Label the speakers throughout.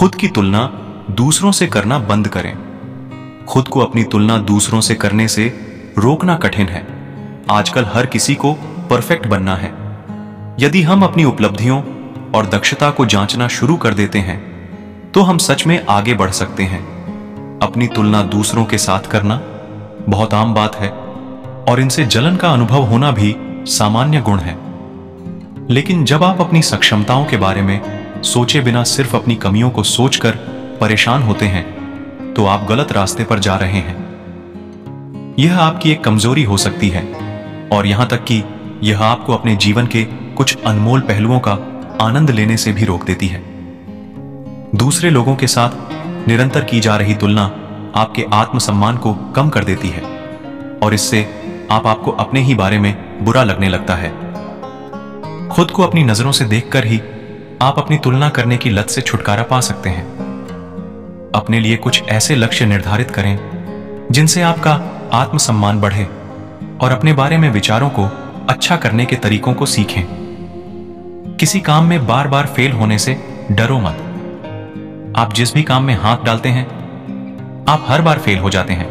Speaker 1: खुद की तुलना दूसरों से करना बंद करें। खुद को अपनी तुलना दूसरों से करने से रोकना कठिन है। आजकल हर किसी को परफेक्ट बनना है। यदि हम अपनी उपलब्धियों और दक्षता को जांचना शुरू कर देते हैं तो हम सच में आगे बढ़ सकते हैं। अपनी तुलना दूसरों के साथ करना बहुत आम बात है और इनसे जलन का अनुभव होना भी सामान्य गुण है। लेकिन जब आप अपनी सक्षमताओं के बारे में सोचे बिना सिर्फ अपनी कमियों को सोचकर परेशान होते हैं तो आप गलत रास्ते पर जा रहे हैं। यह आपकी एक कमजोरी हो सकती है और यहां तक कि यह आपको अपने जीवन के कुछ अनमोल पहलुओं का आनंद लेने से भी रोक देती है। दूसरे लोगों के साथ निरंतर की जा रही तुलना आपके आत्मसम्मान को कम कर देती है और इससे आपको अपने ही बारे में बुरा लगने लगता है। खुद को अपनी नजरों से देखकर ही आप अपनी तुलना करने की लत से छुटकारा पा सकते हैं। अपने लिए कुछ ऐसे लक्ष्य निर्धारित करें जिनसे आपका आत्मसम्मान बढ़े और अपने बारे में विचारों को अच्छा करने के तरीकों को सीखें। किसी काम में बार बार फेल होने से डरो मत। आप जिस भी काम में हाथ डालते हैं आप हर बार फेल हो जाते हैं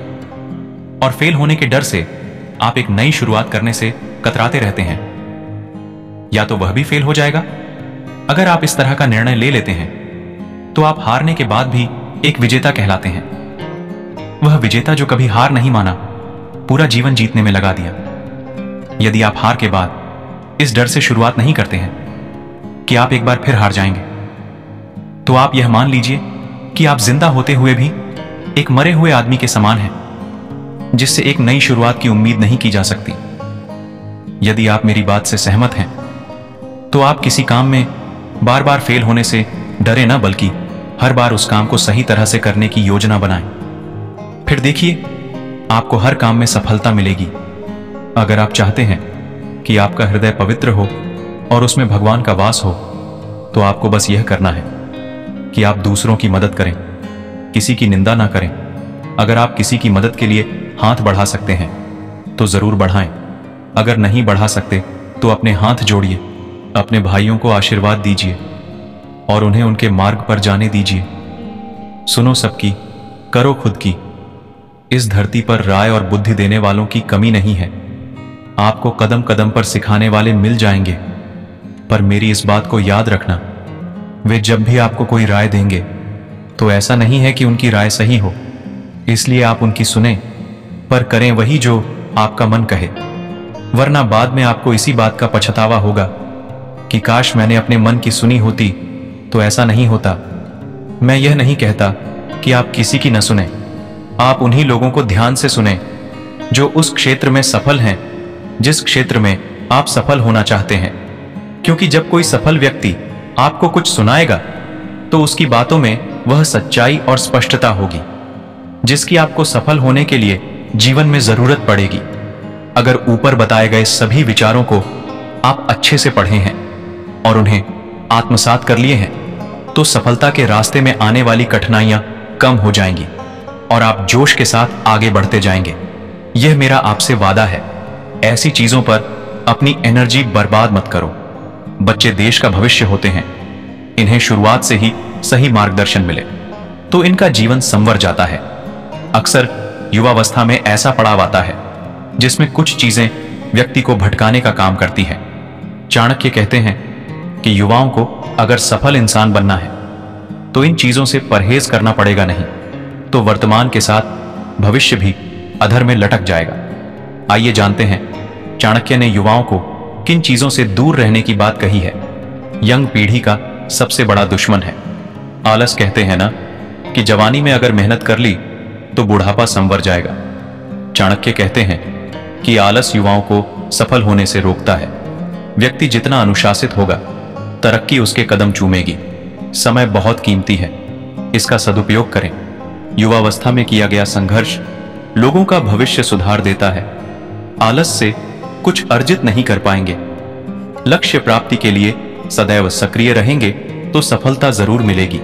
Speaker 1: और फेल होने के डर से आप एक नई शुरुआत करने से कतराते रहते हैं। या तो वह भी फेल हो जाएगा। अगर आप इस तरह का निर्णय ले लेते हैं तो आप हारने के बाद भी एक विजेता कहलाते हैं। वह विजेता जो कभी हार नहीं माना, पूरा जीवन जीतने में लगा दिया। यदि आप हार के बाद इस डर से शुरुआत नहीं करते हैं कि आप एक बार फिर हार जाएंगे, तो आप यह मान लीजिए कि आप जिंदा होते हुए भी एक मरे हुए आदमी के समान हैं, जिससे एक नई शुरुआत की उम्मीद नहीं की जा सकती। यदि आप मेरी बात से सहमत हैं तो आप किसी काम में बार बार फेल होने से डरे ना, बल्कि हर बार उस काम को सही तरह से करने की योजना बनाएं। फिर देखिए आपको हर काम में सफलता मिलेगी। अगर आप चाहते हैं कि आपका हृदय पवित्र हो और उसमें भगवान का वास हो तो आपको बस यह करना है कि आप दूसरों की मदद करें, किसी की निंदा ना करें। अगर आप किसी की मदद के लिए हाथ बढ़ा सकते हैं तो जरूर बढ़ाएं। अगर नहीं बढ़ा सकते तो अपने हाथ जोड़िए, अपने भाइयों को आशीर्वाद दीजिए और उन्हें उनके मार्ग पर जाने दीजिए। सुनो सबकी, करो खुद की। इस धरती पर राय और बुद्धि देने वालों की कमी नहीं है। आपको कदम कदम पर सिखाने वाले मिल जाएंगे। पर मेरी इस बात को याद रखना, वे जब भी आपको कोई राय देंगे तो ऐसा नहीं है कि उनकी राय सही हो, इसलिए आप उनकी सुने, पर करें वही जो आपका मन कहे। वरना बाद में आपको इसी बात का पछतावा होगा कि काश मैंने अपने मन की सुनी होती तो ऐसा नहीं होता। मैं यह नहीं कहता कि आप किसी की न सुने। आप उन्हीं लोगों को ध्यान से सुने जो उस क्षेत्र में सफल हैं जिस क्षेत्र में आप सफल होना चाहते हैं। क्योंकि जब कोई सफल व्यक्ति आपको कुछ सुनाएगा तो उसकी बातों में वह सच्चाई और स्पष्टता होगी जिसकी आपको सफल होने के लिए जीवन में जरूरत पड़ेगी। अगर ऊपर बताए गए सभी विचारों को आप अच्छे से पढ़े हैं और उन्हें आत्मसात कर लिए हैं तो सफलता के रास्ते में आने वाली कठिनाइयां कम हो जाएंगी और आप जोश के साथ आगे बढ़ते जाएंगे। यह मेरा आपसे वादा है। ऐसी चीजों पर अपनी एनर्जी बर्बाद मत करो। बच्चे देश का भविष्य होते हैं। इन्हें शुरुआत से ही सही मार्गदर्शन मिले तो इनका जीवन संवर जाता है। अक्सर युवावस्था में ऐसा पड़ाव आता है जिसमें कुछ चीजें व्यक्ति को भटकाने का काम करती है। चाणक्य कहते हैं कि युवाओं को अगर सफल इंसान बनना है तो इन चीजों से परहेज करना पड़ेगा, नहीं तो वर्तमान के साथ भविष्य भी अधर में लटक जाएगा। आइए जानते हैं चाणक्य ने युवाओं को किन चीजों से दूर रहने की बात कही है। यंग पीढ़ी का सबसे बड़ा दुश्मन है आलस। कहते हैं ना कि जवानी में अगर मेहनत कर ली तो बुढ़ापा संवर जाएगा। चाणक्य कहते हैं कि आलस युवाओं को सफल होने से रोकता है। व्यक्ति जितना अनुशासित होगा तरक्की उसके कदम चूमेगी। समय बहुत कीमती है, इसका सदुपयोग करें। युवावस्था में किया गया संघर्ष लोगों का भविष्य सुधार देता है। आलस से कुछ अर्जित नहीं कर पाएंगे। लक्ष्य प्राप्ति के लिए सदैव सक्रिय रहेंगे तो सफलता जरूर मिलेगी।